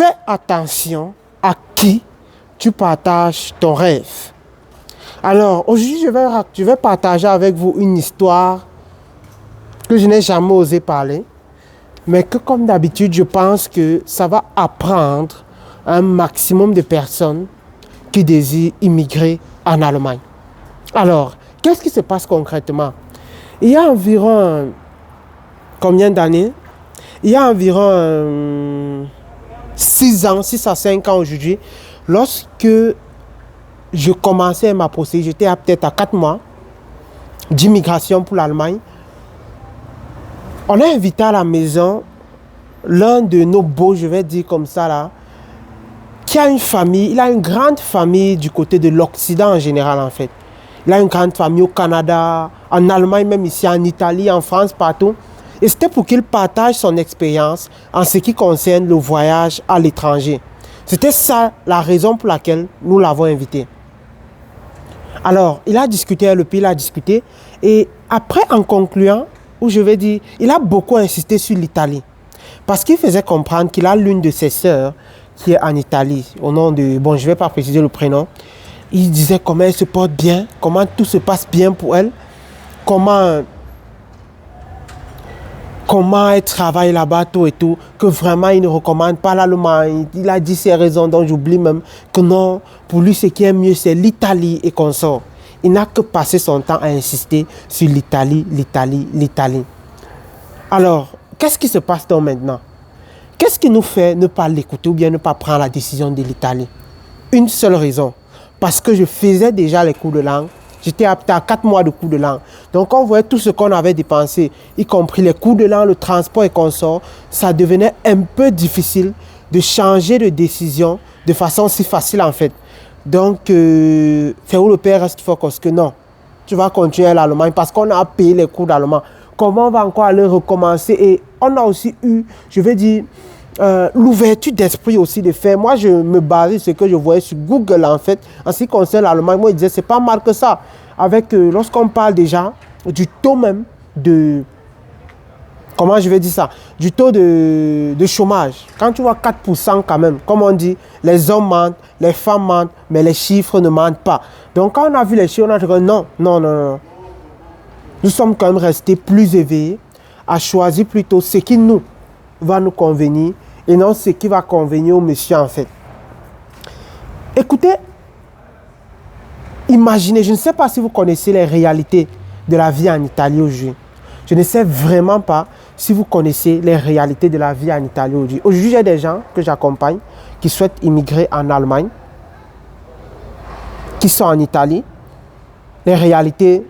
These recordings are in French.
fais attention à qui tu partages ton rêve. Alors, aujourd'hui, je vais partager avec vous une histoire que je n'ai jamais osé parler, mais que, comme d'habitude, je pense que ça va apprendre un maximum de personnes qui désirent immigrer en Allemagne. Alors, qu'est-ce qui se passe concrètement? Il y a environ combien d'années? Il y a environ 6 à 5 ans aujourd'hui, lorsque je commençais ma procédure, j'étais peut-être à 4 mois d'immigration pour l'Allemagne. On a invité à la maison l'un de nos beaux, je vais dire comme ça là, qui a une famille, il a une grande famille du côté de l'Occident en général en fait. Il a une grande famille au Canada, en Allemagne, même ici en Italie, en France, partout. Et c'était pour qu'il partage son expérience en ce qui concerne le voyage à l'étranger. C'était ça la raison pour laquelle nous l'avons invité. Alors, il a discuté, il a discuté. Et après, en concluant, où je vais dire, il a beaucoup insisté sur l'Italie. Parce qu'il faisait comprendre qu'il a l'une de ses sœurs qui est en Italie, au nom de, bon, je ne vais pas préciser le prénom. Il disait comment elle se porte bien, comment tout se passe bien pour elle, comment elle travaille là-bas, tout et tout, que vraiment il ne recommande pas l'Allemagne. Il a dit ses raisons, dont j'oublie même que non, pour lui ce qui est mieux c'est l'Italie et qu'on sort. Il n'a que passé son temps à insister sur l'Italie. Alors, qu'est-ce qui se passe donc maintenant? Qu'est-ce qui nous fait ne pas l'écouter ou bien ne pas prendre la décision de l'Italie? Une seule raison. Parce que je faisais déjà les cours de langue. J'étais à 4 mois de cours de langue. Donc, on voyait tout ce qu'on avait dépensé, y compris les cours de langue, le transport et consorts. Ça devenait un peu difficile de changer de décision de façon si facile en fait. Donc, faire où le père reste fort parce que non, tu vas continuer l'Allemagne parce qu'on a payé les cours d'allemand. Comment on va encore aller recommencer? Et on a aussi eu, je vais dire, l'ouverture d'esprit aussi de faire. Moi, je me basais sur ce que je voyais sur Google en fait. En ce qui concerne l'Allemagne, moi, je disais, c'est pas mal que ça. Avec, lorsqu'on parle déjà du taux même de... Comment je vais dire ça? Du taux de chômage. Quand tu vois 4% quand même, comme on dit, les hommes mentent, les femmes mentent, mais les chiffres ne mentent pas. Donc quand on a vu les chiffres, on a dit non. Nous sommes quand même restés plus éveillés à choisir plutôt ce qui nous va nous convenir et non ce qui va convenir au monsieur en fait. Écoutez, imaginez, je ne sais pas si vous connaissez les réalités de la vie en Italie aujourd'hui. Je ne sais vraiment pas si vous connaissez les réalités de la vie en Italie aujourd'hui. Aujourd'hui, j'ai des gens que j'accompagne qui souhaitent immigrer en Allemagne, qui sont en Italie. Les réalités,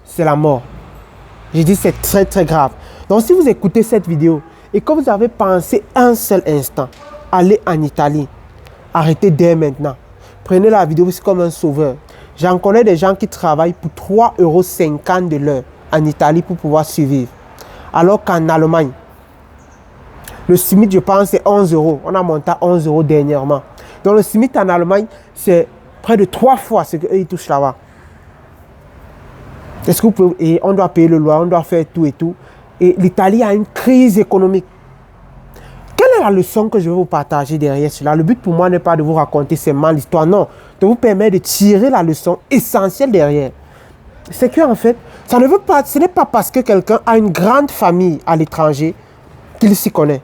c'est la mort. Je dis c'est très très grave. Donc si vous écoutez cette vidéo et que vous avez pensé un seul instant aller en Italie, arrêtez dès maintenant. Prenez la vidéo comme un sauveur. J'en connais des gens qui travaillent pour 3,50 € de l'heure en Italie pour pouvoir survivre. Alors qu'en Allemagne, le SMIC, je pense, c'est 11 €. On a monté à 11 € dernièrement. Donc le SMIC en Allemagne, c'est près de 3 fois ce qu'eux ils touchent là-bas. Est-ce que vous pouvez, et on doit payer le loyer, on doit faire tout et tout. Et l'Italie a une crise économique. Quelle est la leçon que je vais vous partager derrière cela? Le but pour moi n'est pas de vous raconter seulement l'histoire, non. De vous permettre de tirer la leçon essentielle derrière. C'est qu'en fait, ce n'est pas parce que quelqu'un a une grande famille à l'étranger qu'il s'y connaît.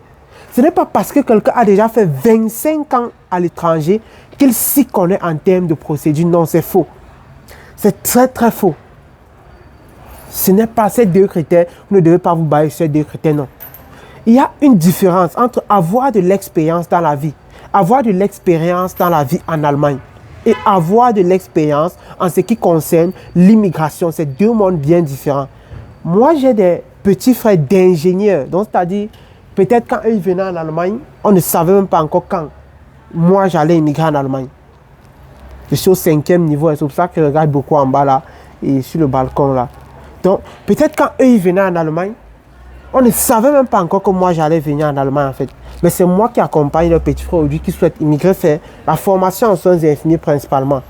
Ce n'est pas parce que quelqu'un a déjà fait 25 ans à l'étranger qu'il s'y connaît en termes de procédure. Non, c'est faux. C'est très très faux. Ce n'est pas ces deux critères. Vous ne devez pas vous baser sur ces deux critères, non. Il y a une différence entre avoir de l'expérience dans la vie, avoir de l'expérience dans la vie en Allemagne et avoir de l'expérience en ce qui concerne l'immigration. C'est deux mondes bien différents. Moi, j'ai des petits frères d'ingénieurs. Donc, c'est-à-dire, peut-être quand ils venaient en Allemagne, on ne savait même pas encore quand moi, j'allais immigrer en Allemagne. Je suis au 5e niveau et c'est pour ça que je regarde beaucoup en bas là et sur le balcon là. Donc, peut-être quand eux ils venaient en Allemagne, on ne savait même pas encore que moi j'allais venir en Allemagne en fait. Mais c'est moi qui accompagne le petit frère aujourd'hui qui souhaite immigrer faire la formation en soins infirmiers principalement.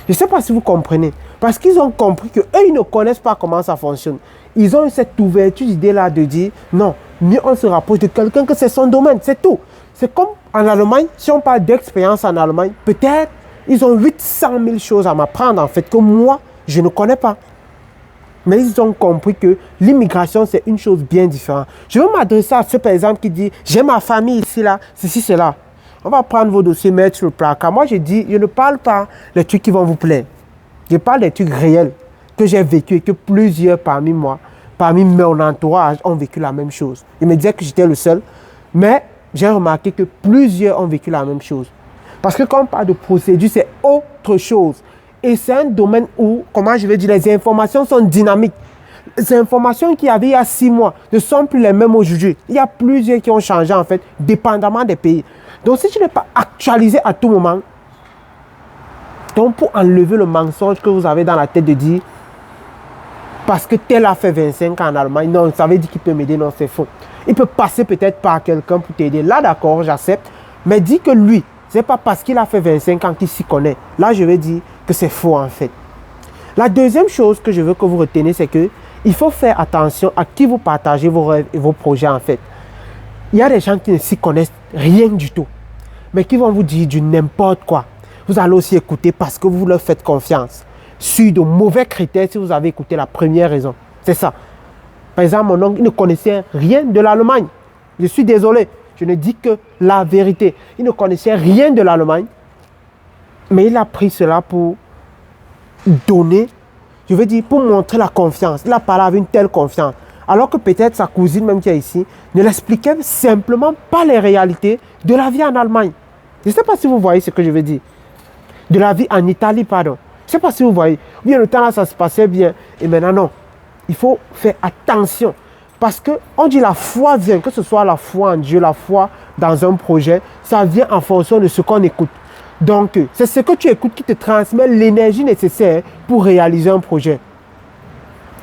Je ne sais pas si vous comprenez. Parce qu'ils ont compris qu'eux ils ne connaissent pas comment ça fonctionne. Ils ont eu cette ouverture d'idée là de dire non, mieux on se rapproche de quelqu'un que c'est son domaine, c'est tout. C'est comme En Allemagne, si on parle d'expérience en Allemagne, peut-être ils ont 800 000 choses à m'apprendre en fait que moi, je ne connais pas. Mais ils ont compris que l'immigration, c'est une chose bien différente. Je veux m'adresser à ceux, par exemple, qui disent « J'ai ma famille ici, là, ceci, cela. » On va prendre vos dossiers, mettre sur le placard. Moi, je dis, je ne parle pas des trucs qui vont vous plaire. Je parle des trucs réels que j'ai vécu et que plusieurs parmi moi, parmi mon entourage, ont vécu la même chose. Ils me disaient que j'étais le seul, mais j'ai remarqué que plusieurs ont vécu la même chose. Parce que quand on parle de procédure, c'est autre chose. Et c'est un domaine où, comment je vais dire, les informations sont dynamiques. Les informations qu'il y avait il y a 6 mois ne sont plus les mêmes aujourd'hui. Il y a plusieurs qui ont changé en fait, dépendamment des pays. Donc si tu n'es pas actualisé à tout moment, donc pour enlever le mensonge que vous avez dans la tête de dire, parce que tel a fait 25 ans en Allemagne, non, ça veut dire qu'il peut m'aider, non, c'est faux. Il peut passer peut-être par quelqu'un pour t'aider. Là, d'accord, j'accepte. Mais dis que lui, c'est pas parce qu'il a fait 25 ans qu'il s'y connaît. Là, je vais dire que c'est faux en fait. La deuxième chose que je veux que vous reteniez, c'est que il faut faire attention à qui vous partagez vos rêves et vos projets en fait. Il y a des gens qui ne s'y connaissent rien du tout, mais qui vont vous dire du n'importe quoi. Vous allez aussi écouter parce que vous leur faites confiance. Sur de mauvais critères si vous avez écouté la première raison. C'est ça. Par exemple, mon oncle, il ne connaissait rien de l'Allemagne. Je suis désolé, je ne dis que la vérité. Il ne connaissait rien de l'Allemagne, mais il a pris cela pour donner, je veux dire, pour montrer la confiance. Il a parlé avec une telle confiance. Alors que peut-être sa cousine, même qui est ici, ne l'expliquait simplement pas les réalités de la vie en Allemagne. Je ne sais pas si vous voyez ce que je veux dire. De la vie en Italie, pardon. Je ne sais pas si vous voyez. Bien, le temps là, ça se passait bien. Et maintenant, non. Il faut faire attention. Parce qu'on dit la foi vient, que ce soit la foi en Dieu, la foi dans un projet, ça vient en fonction de ce qu'on écoute. Donc, c'est ce que tu écoutes qui te transmet l'énergie nécessaire pour réaliser un projet.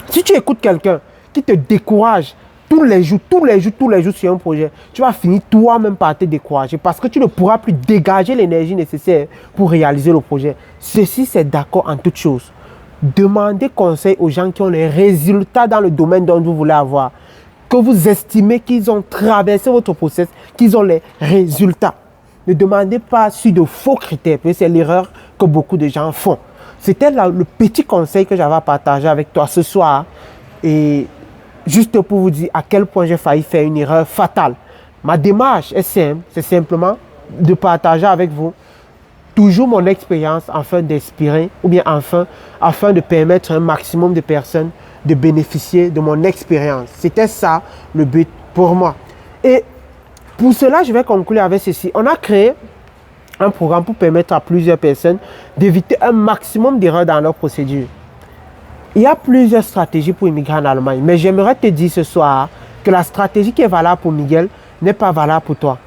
Si tu écoutes quelqu'un qui te décourage tous les jours sur un projet, tu vas finir toi-même par te décourager parce que tu ne pourras plus dégager l'énergie nécessaire pour réaliser le projet. Ceci, c'est d'accord en toutes choses. Demandez conseil aux gens qui ont les résultats dans le domaine dont vous voulez avoir, que vous estimez qu'ils ont traversé votre process, qu'ils ont les résultats. Ne demandez pas sur de faux critères, parce que c'est l'erreur que beaucoup de gens font. C'était le petit conseil que j'avais à partager avec toi ce soir. Et juste pour vous dire à quel point j'ai failli faire une erreur fatale. Ma démarche est simple, c'est simplement de partager avec vous toujours mon expérience afin d'inspirer ou bien afin de permettre à un maximum de personnes de bénéficier de mon expérience. C'était ça le but pour moi. Et pour cela, je vais conclure avec ceci. On a créé un programme pour permettre à plusieurs personnes d'éviter un maximum d'erreurs dans leur procédure. Il y a plusieurs stratégies pour immigrer en Allemagne, mais j'aimerais te dire ce soir que la stratégie qui est valable pour Miguel n'est pas valable pour toi.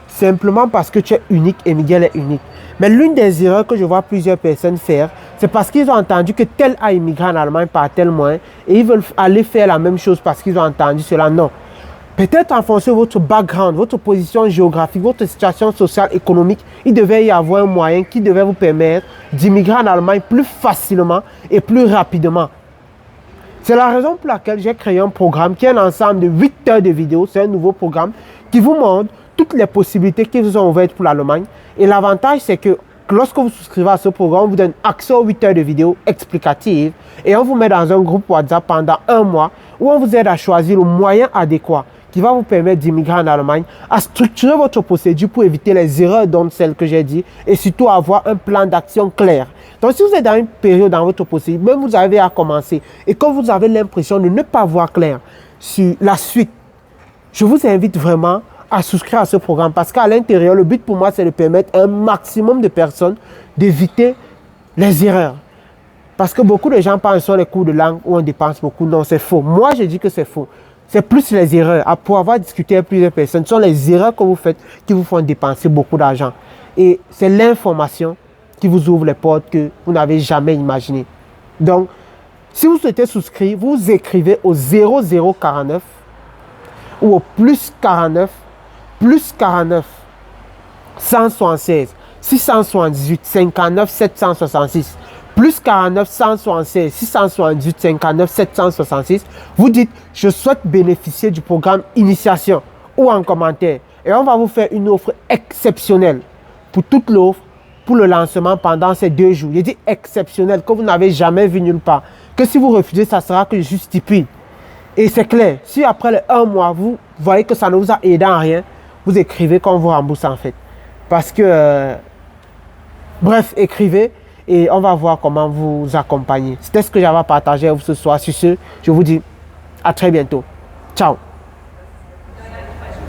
Simplement parce que tu es unique et Miguel est unique. Mais l'une des erreurs que je vois plusieurs personnes faire, c'est parce qu'ils ont entendu que tel a immigré en Allemagne par tel moyen et ils veulent aller faire la même chose parce qu'ils ont entendu cela. Non. Peut-être en fonction de votre background, votre position géographique, votre situation sociale, économique, il devait y avoir un moyen qui devait vous permettre d'immigrer en Allemagne plus facilement et plus rapidement. C'est la raison pour laquelle j'ai créé un programme qui est un ensemble de 8 heures de vidéos. C'est un nouveau programme qui vous montre toutes les possibilités qui vous sont ouvertes pour l'Allemagne. Et l'avantage, c'est que lorsque vous souscrivez à ce programme, on vous donne accès aux 8 heures de vidéos explicatives et on vous met dans un groupe WhatsApp pendant 1 mois où on vous aide à choisir le moyen adéquat qui va vous permettre d'immigrer en Allemagne, à structurer votre procédure pour éviter les erreurs dont celles que j'ai dit et surtout avoir un plan d'action clair. Donc si vous êtes dans une période dans votre procédure, même vous avez à commencer et que vous avez l'impression de ne pas voir clair sur la suite, je vous invite vraiment à souscrire à ce programme parce qu'à l'intérieur, le but pour moi, c'est de permettre à un maximum de personnes d'éviter les erreurs. Parce que beaucoup de gens pensent sur les cours de langue où on dépense beaucoup. Non, c'est faux. Moi, je dis que c'est faux. C'est plus les erreurs. Pour avoir discuté avec plusieurs personnes, ce sont les erreurs que vous faites qui vous font dépenser beaucoup d'argent. Et c'est l'information qui vous ouvre les portes que vous n'avez jamais imaginées. Donc, si vous souhaitez souscrire, vous écrivez au 0049 ou au plus 49 176 678 59 766 plus 49 176 678 59 766. Vous dites je souhaite bénéficier du programme initiation ou en commentaire Et on va vous faire une offre exceptionnelle pour toute l'offre, pour le lancement pendant ces 2 jours. Je dis exceptionnel, que vous n'avez jamais vu nulle part. Que si vous refusez, ça sera que je suis stupide. Et c'est clair, si après les 1 mois, vous voyez que ça ne vous a aidé en rien, vous écrivez qu'on vous rembourse en fait. Parce que, bref, écrivez et on va voir comment vous accompagner. C'était ce que j'avais à partager avec vous ce soir. Sur ce, je vous dis à très bientôt. Ciao.